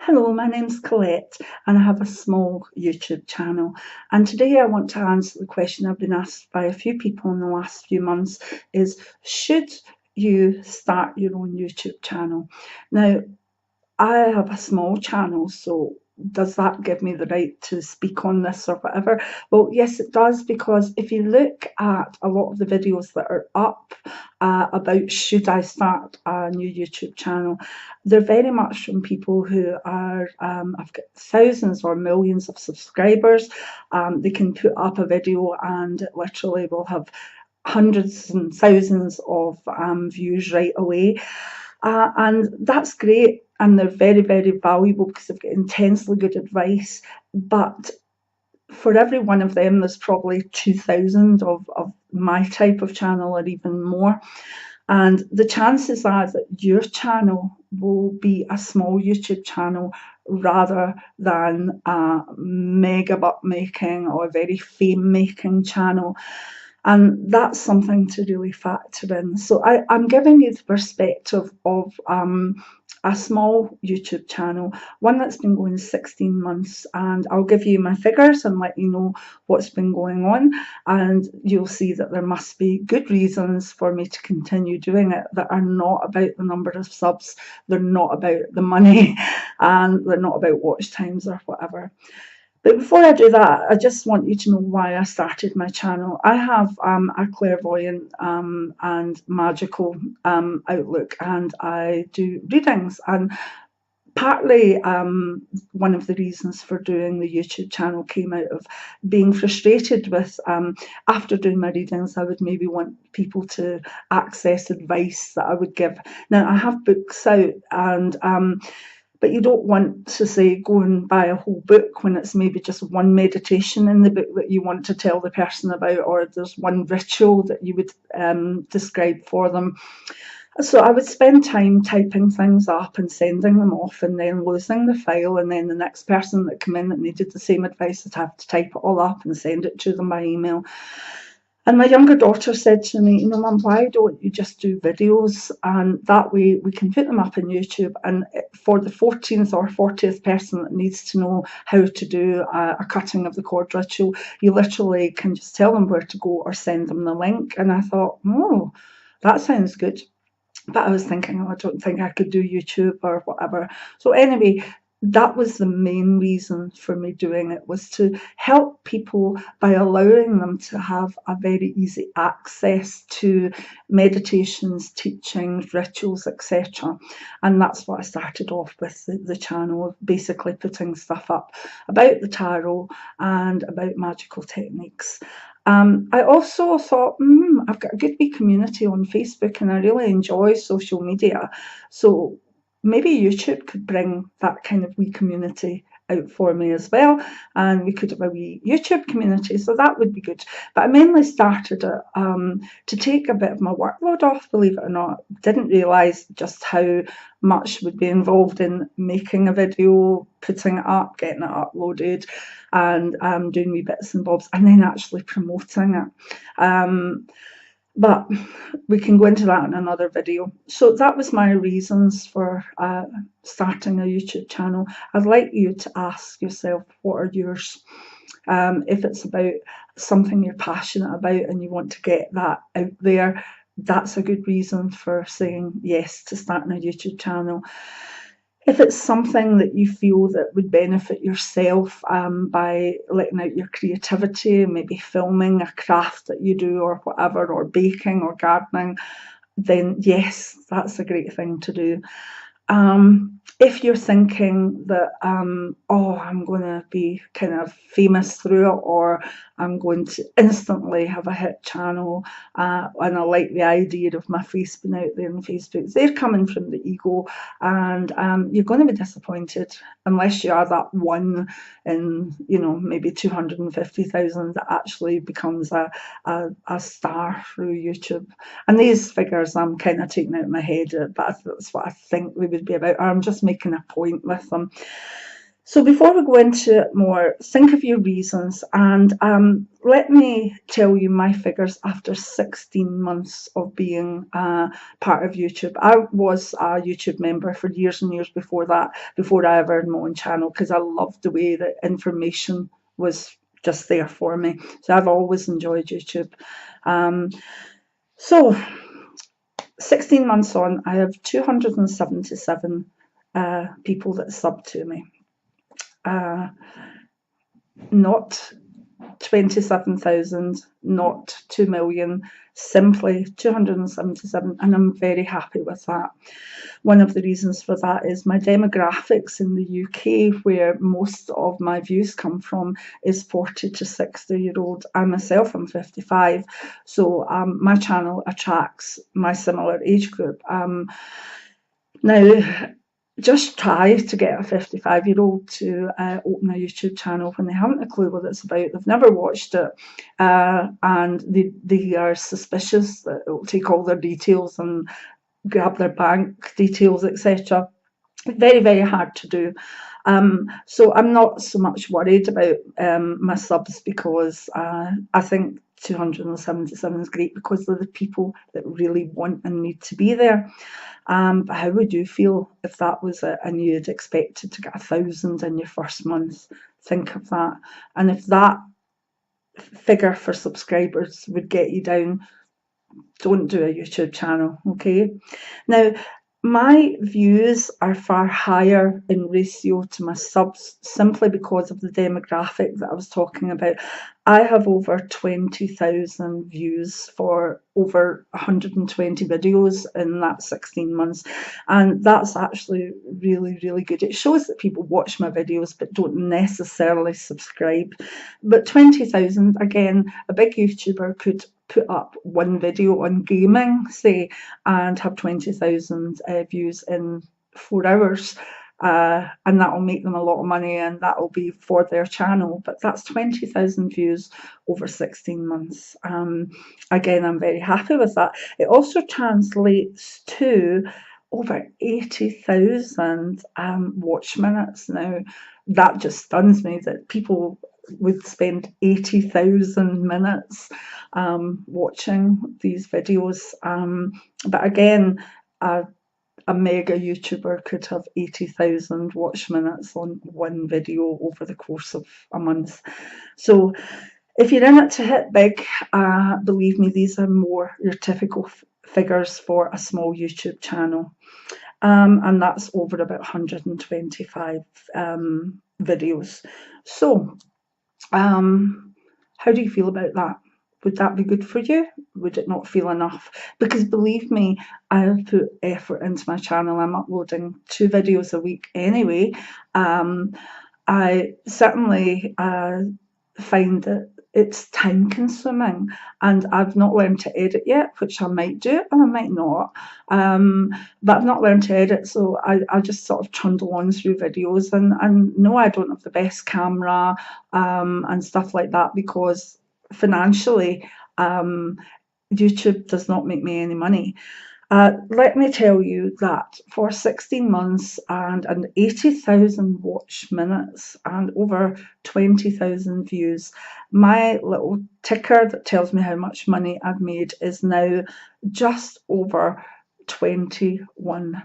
Hello, my name's Colette and I have a small YouTube channel. And today I want to answer the question I've been asked by a few people in the last few months is, should you start your own YouTube channel? Now, I have a small channel, so does that give me the right to speak on this or whatever? Well, yes, it does, because if you look at a lot of the videos that are up about should I start a new YouTube channel, they're very much from people who are, I've got thousands or millions of subscribers. They can put up a video and it literally will have hundreds and thousands of views right away. And that's great, and they're very, very valuable because they've got intensely good advice. But for every one of them, there's probably 2,000 of my type of channel or even more. And the chances are that your channel will be a small YouTube channel rather than a mega buck making or a very fame making channel. And that's something to really factor in. So I'm giving you the perspective of a small YouTube channel, one that's been going 16 months, and I'll give you my figures and let you know what's been going on, and you'll see that there must be good reasons for me to continue doing it that are not about the number of subs, they're not about the money, and they're not about watch times or whatever. But before I do that, I just want you to know why I started my channel. I have a clairvoyant and magical outlook, and I do readings. And partly one of the reasons for doing the YouTube channel came out of being frustrated with, after doing my readings, I would maybe want people to access advice that I would give. Now, I have books out, and but you don't want to say go and buy a whole book when it's maybe just one meditation in the book that you want to tell the person about, or there's one ritual that you would describe for them. So I would spend time typing things up and sending them off, and then losing the file, and then the next person that came in that needed the same advice would have to type it all up and send it to them by email. And my younger daughter said to me, you know, Mum, why don't you just do videos? And that way we can put them up on YouTube. And for the 14th or 40th person that needs to know how to do a cutting of the cord ritual, you literally can just tell them where to go or send them the link. And I thought, oh, that sounds good. But I was thinking, oh, I don't think I could do YouTube or whatever. So anyway, that was the main reason for me doing it, was to help people by allowing them to have a very easy access to meditations, teachings, rituals, etc. And that's what I started off with the channel, basically putting stuff up about the tarot and about magical techniques. I also thought, I've got a good wee community on Facebook and I really enjoy social media. So maybe YouTube could bring that kind of wee community out for me as well, and we could have a wee YouTube community, so that would be good. But I mainly started it to take a bit of my workload off, believe it or not. Didn't realise just how much would be involved in making a video, putting it up, getting it uploaded, and doing wee bits and bobs, and then actually promoting it. But we can go into that in another video. So that was my reasons for starting a YouTube channel. I'd like you to ask yourself, what are yours? If it's about something you're passionate about and you want to get that out there, that's a good reason for saying yes to starting a YouTube channel. If it's something that you feel that would benefit yourself by letting out your creativity, maybe filming a craft that you do or whatever, or baking or gardening, then yes, that's a great thing to do. If you're thinking that, oh, I'm going to be kind of famous through it, or I'm going to instantly have a hit channel, and I like the idea of my face being out there on Facebook, they're coming from the ego, and you're going to be disappointed unless you are that one in, you know, maybe 250,000 that actually becomes a star through YouTube. And these figures I'm kind of taking out of my head, but that's what I think they would be about. I'm just making a point with them. So before we go into it more, think of your reasons, and let me tell you my figures after 16 months of being part of YouTube. I was a YouTube member for years and years before that, before I ever had my own channel, because I loved the way that information was just there for me. So I've always enjoyed YouTube. So 16 months on, I have 277 people that sub to me. Not 27,000, not 2 million, simply 277, and I'm very happy with that. One of the reasons for that is my demographics in the UK, where most of my views come from, is 40 to 60-year-old. I myself am 55, so my channel attracts my similar age group. Now, just try to get a 55-year-old to open a YouTube channel when they haven't a clue what it's about, they've never watched it, and they are suspicious that it will take all their details and grab their bank details, etc. Very, very hard to do. So I'm not so much worried about my subs, because I think 277 is great because they're the people that really want and need to be there. But how would you feel if that was it and you had expected to get 1,000 in your first month? Think of that. And if that figure for subscribers would get you down, don't do a YouTube channel, okay? Now, my views are far higher in ratio to my subs simply because of the demographic that I was talking about. I have over 20,000 views for over 120 videos in that 16 months, and that's actually really, really good. It shows that people watch my videos but don't necessarily subscribe. But 20,000, again, a big YouTuber could put up one video on gaming, say, and have 20,000 views in 4 hours, and that will make them a lot of money, and that will be for their channel. But that's 20,000 views over 16 months. Again, I'm very happy with that. It also translates to over 80,000 watch minutes. Now, that just stuns me that people would spend 80,000 minutes watching these videos. But again, a mega YouTuber could have 80,000 watch minutes on one video over the course of a month. So if you're in it to hit big, believe me, these are more your typical figures for a small YouTube channel. And that's over about 125 videos. So how do you feel about that? Would that be good for you? Would it not feel enough? Because believe me, I have put effort into my channel. I'm uploading 2 videos a week anyway. I certainly find that it's time consuming, and I've not learned to edit yet, which I might do and I might not, but I've not learned to edit, so I just sort of trundle on through videos, and no, I don't have the best camera and stuff like that, because financially YouTube does not make me any money. Let me tell you that for 16 months and 80,000 watch minutes and over 20,000 views, my little ticker that tells me how much money I've made is now just over $21.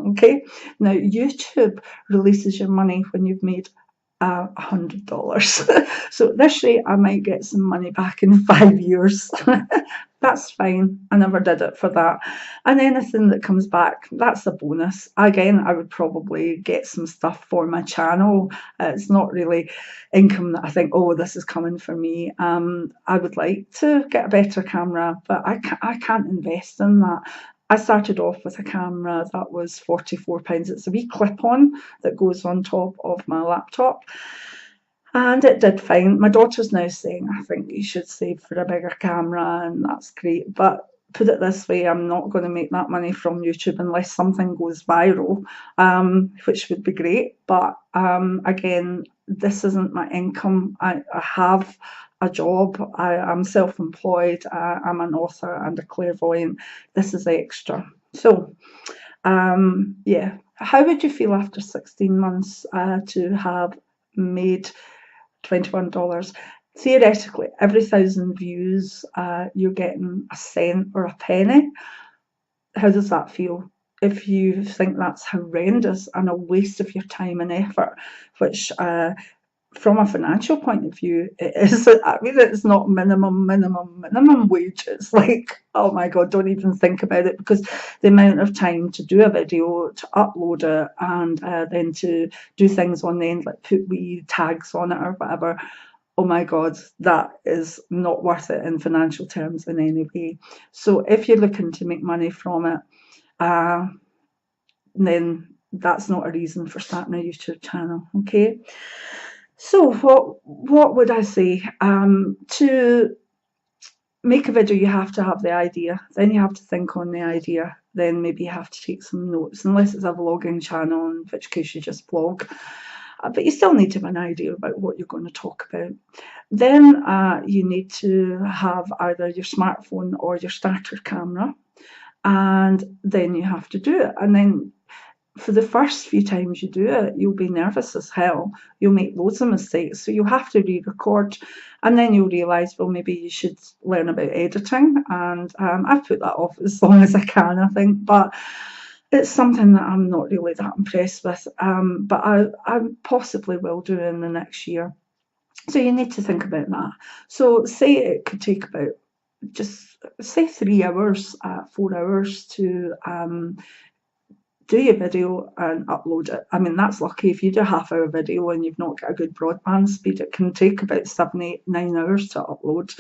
Okay, now YouTube releases your money when you've made $100. So this rate, I might get some money back in 5 years. That's fine. I never did it for that. And anything that comes back, that's a bonus. Again, I would probably get some stuff for my channel. It's not really income that I think, oh, this is coming for me. I would like to get a better camera, but I can't invest in that. I started off with a camera that was £44. It's a wee clip-on that goes on top of my laptop, and it did fine. My daughter's now saying, I think you should save for a bigger camera, and that's great. But put it this way, I'm not going to make that money from YouTube unless something goes viral, which would be great. But again, this isn't my income. I have a job. I'm self-employed. I'm an author and a clairvoyant. This is extra. So yeah, how would you feel after 16 months to have made $21? Theoretically, every 1,000 views, you're getting a cent or a penny. How does that feel? If you think that's horrendous and a waste of your time and effort, which from a financial point of view, it is. I mean, it's not minimum wage. It's like, oh my God, don't even think about it, because the amount of time to do a video, to upload it, and then to do things on the end, like put wee tags on it or whatever. Oh my God, that is not worth it in financial terms in any way. So if you're looking to make money from it, then that's not a reason for starting a YouTube channel, okay? So what would I say? To make a video, you have to have the idea. Then you have to think on the idea. Then maybe you have to take some notes, unless it's a vlogging channel, in which case you just vlog. But you still need to have an idea about what you're going to talk about. Then you need to have either your smartphone or your starter camera, and then you have to do it. And then for the first few times you do it, you'll be nervous as hell. You'll make loads of mistakes, so you'll have to re-record, and then you'll realise, well, maybe you should learn about editing. And I've put that off as long as I can, I think, but it's something that I'm not really that impressed with. But I possibly will do in the next year. So you need to think about that. So say it could take about, just say 3 hours, 4 hours to do your video and upload it. I mean, that's lucky. If you do a half-hour video and you've not got a good broadband speed, it can take about 7, 8, 9 hours to upload.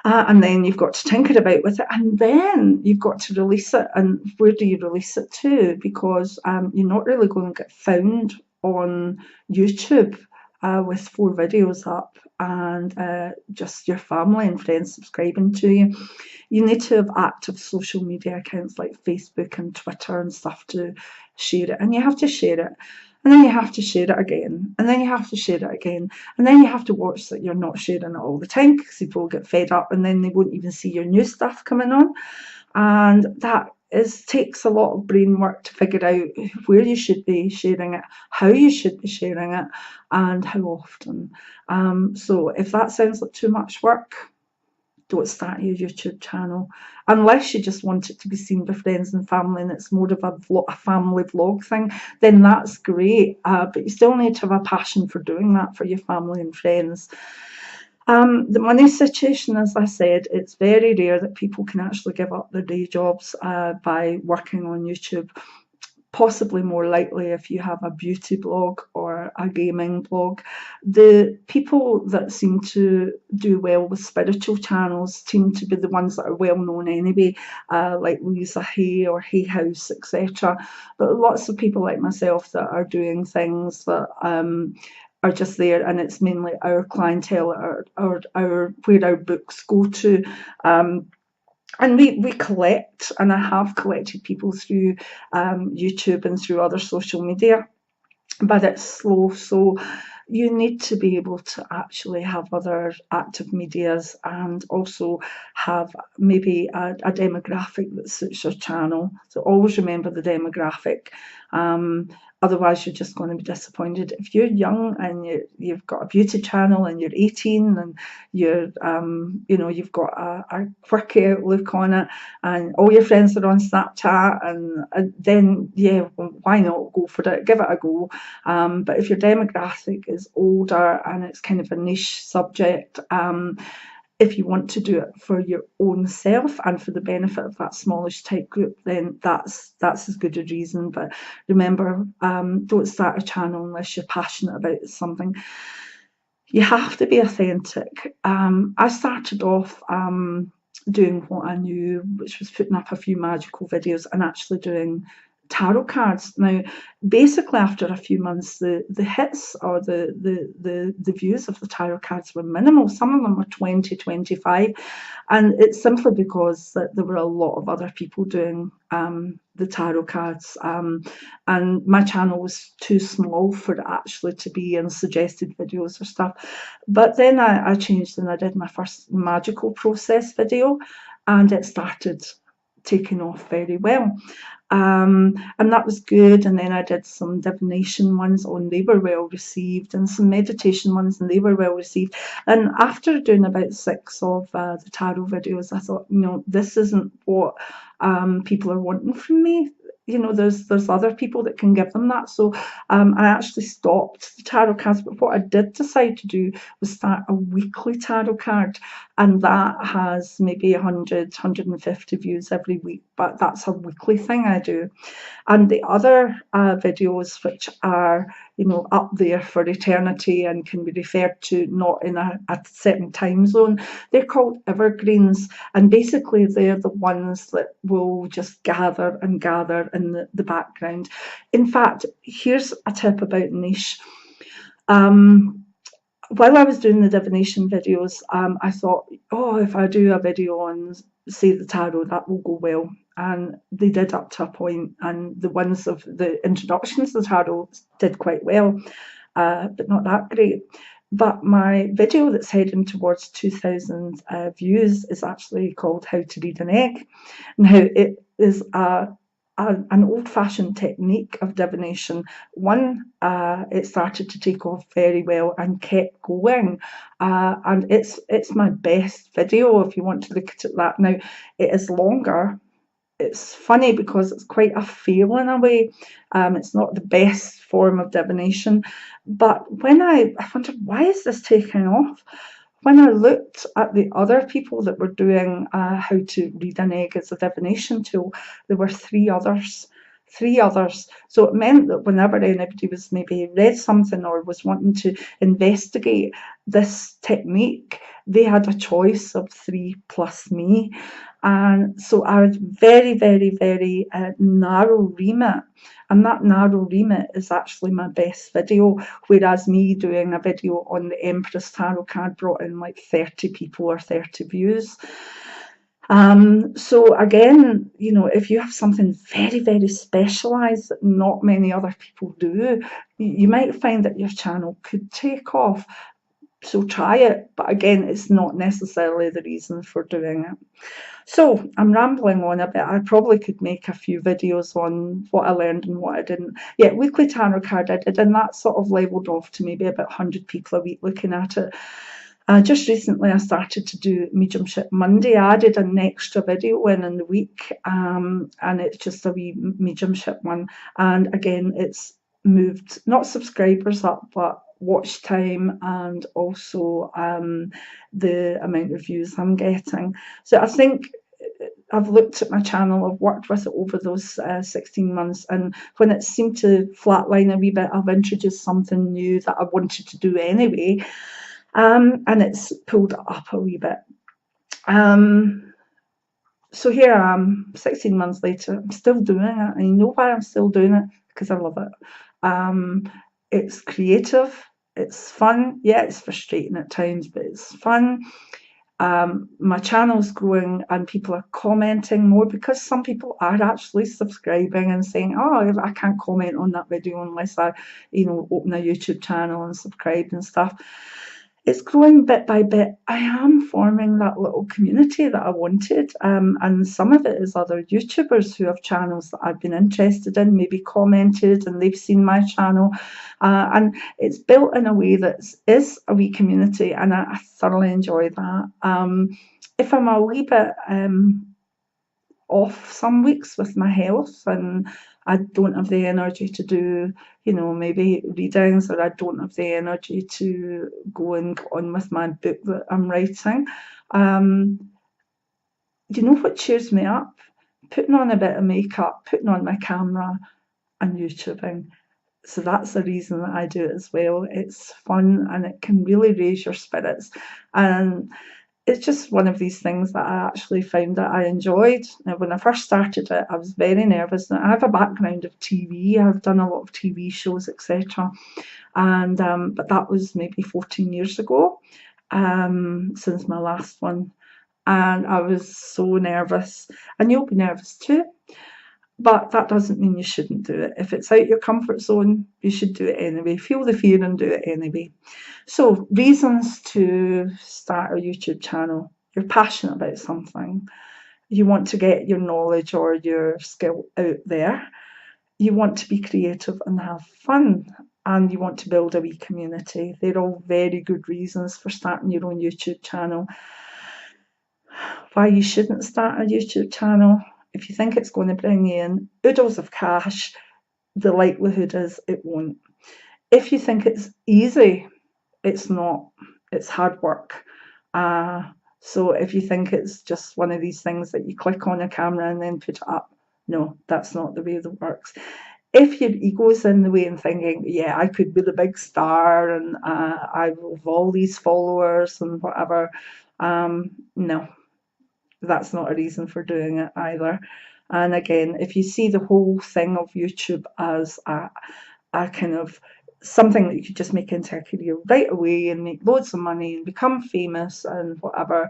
And then you've got to tinker about with it, and then you've got to release it. And where do you release it to? Because you're not really going to get found on YouTube with 4 videos up and just your family and friends subscribing to you. You need to have active social media accounts like Facebook and Twitter and stuff to share it. And you have to share it. And then you have to share it again. And then you have to share it again. And then you have to watch that you're not sharing it all the time, because people get fed up and then they won't even see your new stuff coming on. And that takes a lot of brain work to figure out where you should be sharing it, how you should be sharing it, and how often. So if that sounds like too much work, don't start your YouTube channel, unless you just want it to be seen by friends and family and it's more of a family vlog thing. Then that's great, but you still need to have a passion for doing that for your family and friends. The money situation, as I said, it's very rare that people can actually give up their day jobs by working on YouTube. Possibly more likely if you have a beauty blog or a gaming blog. The people that seem to do well with spiritual channels seem to be the ones that are well known anyway, like Lisa Hay or Hay House, etc. But lots of people like myself that are doing things that are just there, and it's mainly our clientele, or where our books go to. And we collect, and I have collected people through YouTube and through other social media, but it's slow. So you need to be able to actually have other active medias and also have maybe a demographic that suits your channel. So always remember the demographic. Otherwise, you're just going to be disappointed. If you're young and you've got a beauty channel and you're 18 and you're, you've got a quirky outlook on it, and all your friends are on Snapchat, and then, yeah, well, why not go for it? Give it a go. But if your demographic is older and it's kind of a niche subject, if you want to do it for your own self and for the benefit of that smallish type group, then that's as good a reason. But remember, don't start a channel unless you're passionate about something. You have to be authentic. I started off doing what I knew, which was putting up a few magical videos and actually doing tarot cards. Now, basically, after a few months, the hits or the views of the tarot cards were minimal. Some of them were 20, 25, and it's simply because that there were a lot of other people doing the tarot cards, and my channel was too small for it actually to be in suggested videos or stuff. But then I changed and I did my first magical process video, and it started taken off very well. And that was good. And then I did some divination ones and they were well received, and some meditation ones and they were well received. And after doing about 6 of the tarot videos, I thought, this isn't what people are wanting from me. There's other people that can give them that. So I actually stopped the tarot cards. But what I did decide to do was start a weekly tarot card, and that has maybe 100, 150 views every week. But that's a weekly thing I do. And the other videos, which are up there for eternity and can be referred to not in a certain time zone, they're called evergreens, and basically they're the ones that will just gather and gather in the background. In fact, here's a tip about niche. While I was doing the divination videos, I thought, if I do a video on, say, the tarot, that will go well. And they did up to a point, and the ones of the introductions to the tarot did quite well, but not that great. But my video that's heading towards 2,000 views is actually called How to Read an Egg. Now, it is an old-fashioned technique of divination. It started to take off very well and kept going, and it's my best video if you want to look at it that. Now, it is longer. It's funny because it's quite a fail in a way. It's not the best form of divination, but when I wondered, why is this taking off? When I looked at the other people that were doing How to Read an Egg as a divination tool, there were 3 others. 3 others. So it meant that whenever anybody was maybe read something or was wanting to investigate this technique, they had a choice of 3 plus me. And so I had very, very, very narrow remit. And that narrow remit is actually my best video, whereas me doing a video on the Empress Tarot card brought in like 30 people or 30 views. So again, if you have something very, very specialised that not many other people do, you might find that your channel could take off. So try it, but again, it's not necessarily the reason for doing it. So I'm rambling on a bit. I probably could make a few videos on what I learned and what I didn't. Yeah, weekly tarot card I did, and that sort of levelled off to maybe about 100 people a week looking at it. Just recently I started to do Mediumship Monday. I added an extra video in the week, and it's just a wee mediumship one. And again, it's moved not subscribers up, but watch time, and also the amount of views I'm getting. So I think I've looked at my channel, I've worked with it over those 16 months, and when it seemed to flatline a wee bit, I've introduced something new that I wanted to do anyway, and it's pulled it up a wee bit. So here I am, 16 months later, I'm still doing it, and you know why I'm still doing it? Because I love it. It's creative, it's fun. Yeah, it's frustrating at times, but it's fun. My channel's growing and people are commenting more, because some people are actually subscribing and saying, I can't comment on that video unless I open a YouTube channel and subscribe and stuff. It's growing bit by bit. I am forming that little community that I wanted, and some of it is other YouTubers who have channels that I've been interested in, maybe commented and they've seen my channel, and it's built in a way that is a wee community, and I thoroughly enjoy that. If I'm a wee bit off some weeks with my health and I don't have the energy to do, maybe readings, or I don't have the energy to go and get on with my book that I'm writing. You know what cheers me up? Putting on a bit of makeup, putting on my camera and YouTubing. So that's the reason that I do it as well. It's fun and it can really raise your spirits. And it's just one of these things that I actually found that I enjoyed. Now, when I first started it, I was very nervous. Now, I have a background of TV. I've done a lot of TV shows, etc. And but that was maybe 14 years ago, since my last one. And I was so nervous. And you'll be nervous too. But that doesn't mean you shouldn't do it. If it's out your comfort zone, you should do it anyway. Feel the fear and do it anyway. So, reasons to start a YouTube channel. You're passionate about something. you want to get your knowledge or your skill out there. You want to be creative and have fun, and you want to build a wee community. They're all very good reasons for starting your own YouTube channel. Why you shouldn't start a YouTube channel: if you think it's going to bring you in oodles of cash, the likelihood is it won't. If you think it's easy, it's not. It's hard work. So if you think it's just one of these things that you click on a camera and then put it up, no, that's not the way that works. If your ego's in the way and thinking, yeah, I could be the big star and I will have all these followers and whatever, no, that's not a reason for doing it either. And again, if you see the whole thing of YouTube as a kind of something that you could just make into a career right away and make loads of money and become famous and whatever,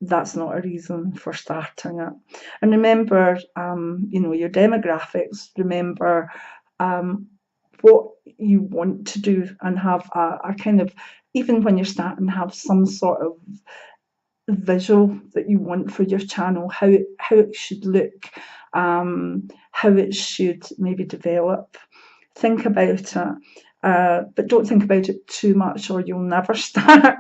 that's not a reason for starting it. And remember, your demographics. Remember what you want to do, and have a kind of, even when you're starting, have some sort of visual that you want for your channel, how it should look, how it should maybe develop. Think about it, but don't think about it too much or you'll never start.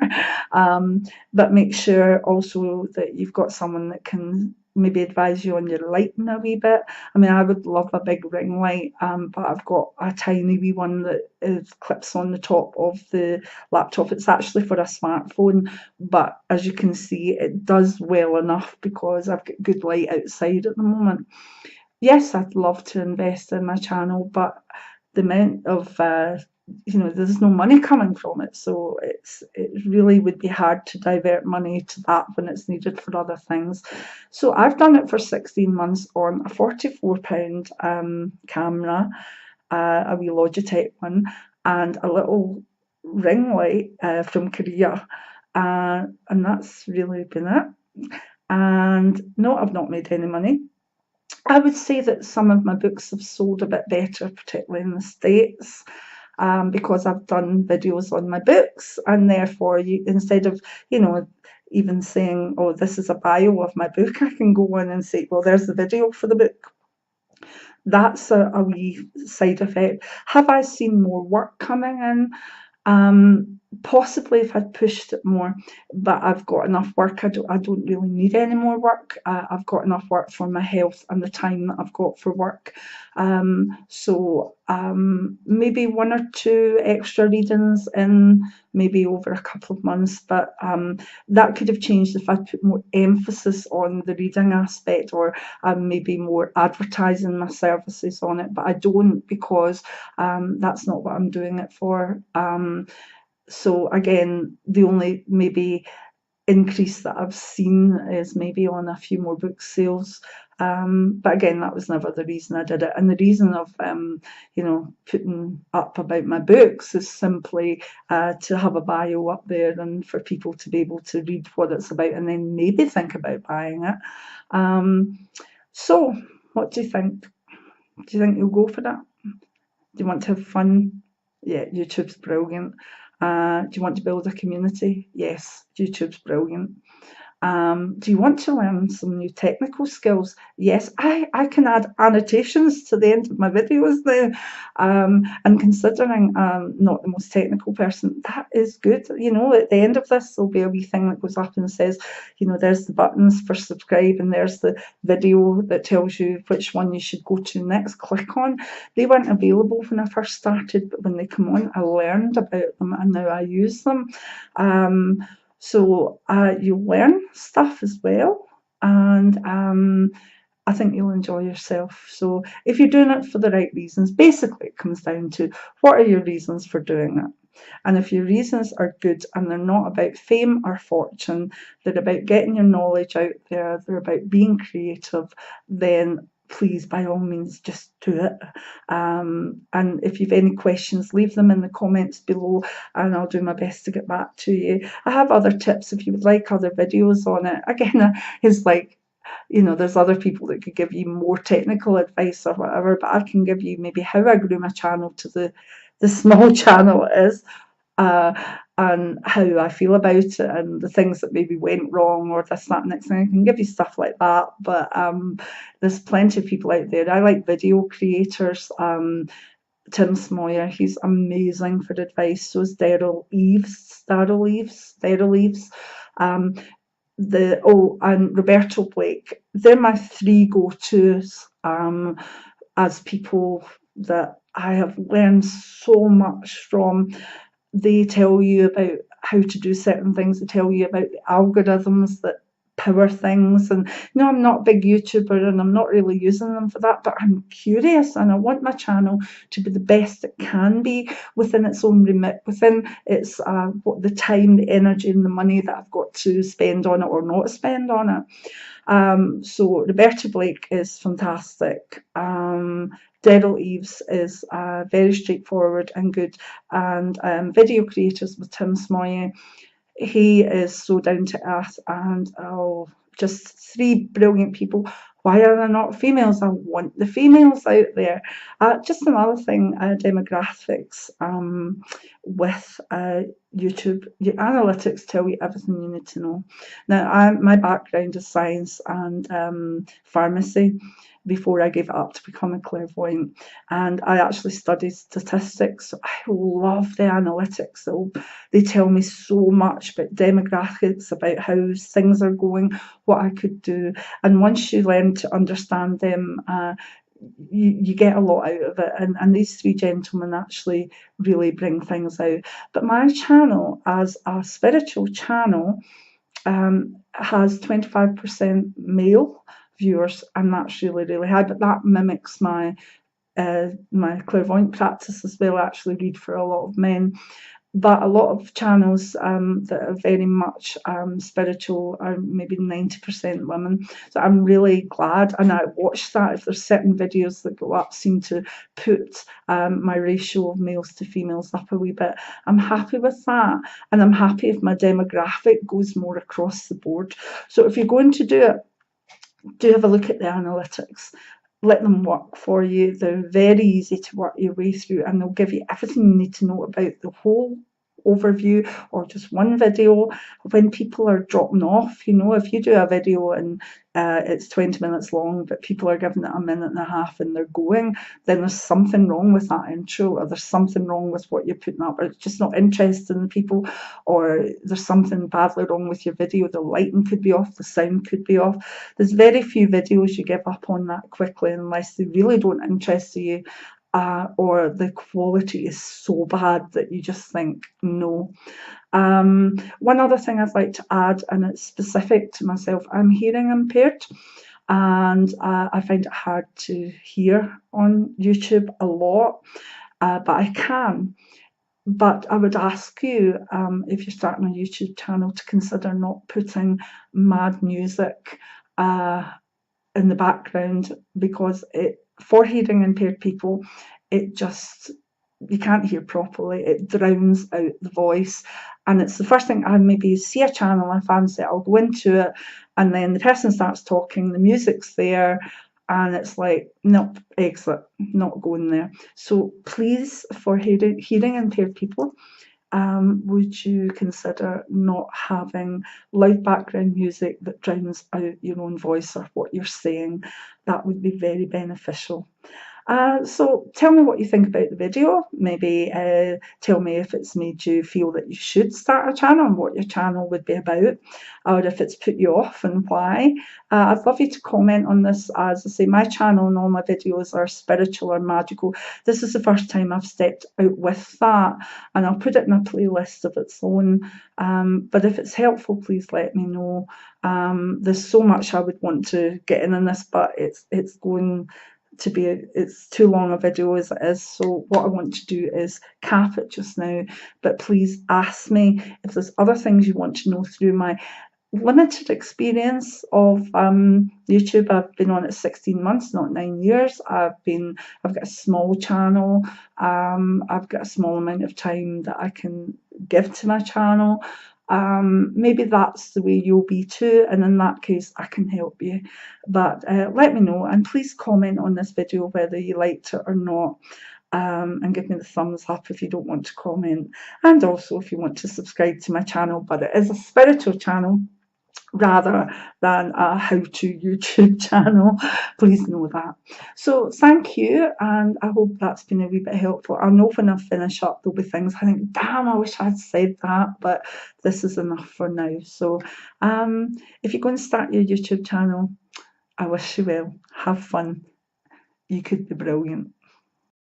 But make sure also that you've got someone that can maybe advise you on your lighting a wee bit. I mean, I would love a big ring light, but I've got a tiny wee one that clips on the top of the laptop. It's actually for a smartphone, but as you can see, it does well enough because I've got good light outside at the moment. Yes, I'd love to invest in my channel, but the amount of there's no money coming from it, so it really would be hard to divert money to that when it's needed for other things. So I've done it for 16 months on a £44 camera, a wee Logitech one, and a little ring light from Korea, and that's really been it. And no, I've not made any money. I would say that some of my books have sold a bit better, particularly in the States, because I've done videos on my books, and therefore instead of, even saying, oh, this is a bio of my book, I can go in and say, well, there's the video for the book. That's a wee side effect. Have I seen more work coming in? Possibly if I'd pushed it more, but I've got enough work. I don't really need any more work. I've got enough work for my health and the time that I've got for work. So maybe 1 or 2 extra readings in maybe over a couple of months, but that could have changed if I put more emphasis on the reading aspect, or maybe more advertising my services on it, but I don't, because that's not what I'm doing it for. So again, the only maybe increase that I've seen is maybe on a few more book sales. But again, that was never the reason I did it. And the reason of, putting up about my books is simply to have a bio up there and for people to be able to read what it's about and then maybe think about buying it. So what do you think? Do you think you'll go for that? Do you want to have fun? Yeah, YouTube's brilliant. Do you want to build a community? Yes, YouTube's brilliant. Do you want to learn some new technical skills? Yes, I can add annotations to the end of my videos now. And considering I'm not the most technical person, that is good. At the end of this, there'll be a wee thing that goes up and says, there's the buttons for subscribe, and there's the video that tells you which one you should go to next. Click on. They weren't available when I first started, but when they come on, I learned about them and now I use them. So you'll learn stuff as well, and I think you'll enjoy yourself. So if you're doing it for the right reasons, basically it comes down to, what are your reasons for doing it? And if your reasons are good and they're not about fame or fortune, they're about getting your knowledge out there, they're about being creative, then please, by all means, just do it. And if you've any questions, leave them in the comments below and I'll do my best to get back to you. I have other tips if you would like other videos on it. Again, it's like, there's other people that could give you more technical advice or whatever, but I can give you maybe how I grew my channel to the small channel it is. and how I feel about it and the things that maybe went wrong or this, that, next thing. I can give you stuff like that, but there's plenty of people out there. I like video creators. Tim Smoyer, he's amazing for advice. So is Daryl Eves. Um, and Roberto Blake. They're my three go-tos as people that I have learned so much from. They tell you about how to do certain things. They tell you about the algorithms that power things. And I'm not a big YouTuber and I'm not really using them for that, but I'm curious and I want my channel to be the best it can be within its own remit, within its what the time, the energy, and the money that I've got to spend on it or not spend on it. So Roberta Blake is fantastic. Daryl Eves is very straightforward and good, and video creators with Tim Smoyer. He is so down to earth, and just three brilliant people. Why are there not females? I want the females out there. Just another thing, demographics with YouTube. Your analytics tell you everything you need to know. Now, my background is science and pharmacy before I gave it up to become a clairvoyant. And I actually studied statistics. So I love the analytics. So they tell me so much about demographics, about how things are going, what I could do. And once you learn to understand them, you get a lot out of it. And these three gentlemen actually really bring things out. But my channel, as a spiritual channel, has 25% male viewers, and that's really, really high. But that mimics my clairvoyant practice as well. I actually read for a lot of men. But a lot of channels that are very much spiritual are maybe 90% women. So I'm really glad, and I watch that. If there's certain videos that go up, seem to put my ratio of males to females up a wee bit. I'm happy with that, and I'm happy if my demographic goes more across the board. So if you're going to do it, do have a look at the analytics. Let them work for you. They're very easy to work your way through, and they'll give you everything you need to know about the whole overview or just one video. When people are dropping off, if you do a video and it's 20 minutes long, but people are giving it a minute and a half and they're going, then there's something wrong with that intro, or there's something wrong with what you're putting up, or it's just not interesting in people, or there's something badly wrong with your video. The lighting could be off, the sound could be off. There's very few videos you give up on that quickly unless they really don't interest you. Or the quality is so bad that you just think, no. One other thing I'd like to add, and it's specific to myself, I'm hearing impaired, and I find it hard to hear on YouTube a lot, but I can. But I would ask you, if you're starting a YouTube channel, to consider not putting mad music in the background, because for hearing impaired people, you can't hear properly. It drowns out the voice. And it's the first thing, I maybe see a channel I fancy, I'll go into it, and then the person starts talking, the music's there, and it's like, nope, exit, not going there. So please, for hearing impaired people, would you consider not having loud background music that drowns out your own voice or what you're saying? That would be very beneficial. So tell me what you think about the video. Maybe tell me if it's made you feel that you should start a channel and what your channel would be about, or if it's put you off and why. I'd love you to comment on this. As I say, my channel and all my videos are spiritual or magical. This is the first time I've stepped out with that, and I'll put it in a playlist of its own. But if it's helpful, please let me know. There's so much I would want to get in this, but it's going to be it's too long a video as it is. So what I want to do is cap it just now, but please ask me if there's other things you want to know through my limited experience of YouTube. I've been on it 16 months, not 9 years. I've got a small channel. I've got a small amount of time that I can give to my channel. Maybe that's the way you'll be too, and in that case I can help you. But let me know, and please comment on this video whether you liked it or not. and give me the thumbs up if you don't want to comment, and also if you want to subscribe to my channel. But it is a spiritual channel rather than a how-to YouTube channel. Please know that. So thank you, and I hope that's been a wee bit helpful. I know when I finish up there'll be things I think, damn, I wish I'd said that, but this is enough for now. So if you're going to start your YouTube channel, I wish you well. Have fun. You could be brilliant.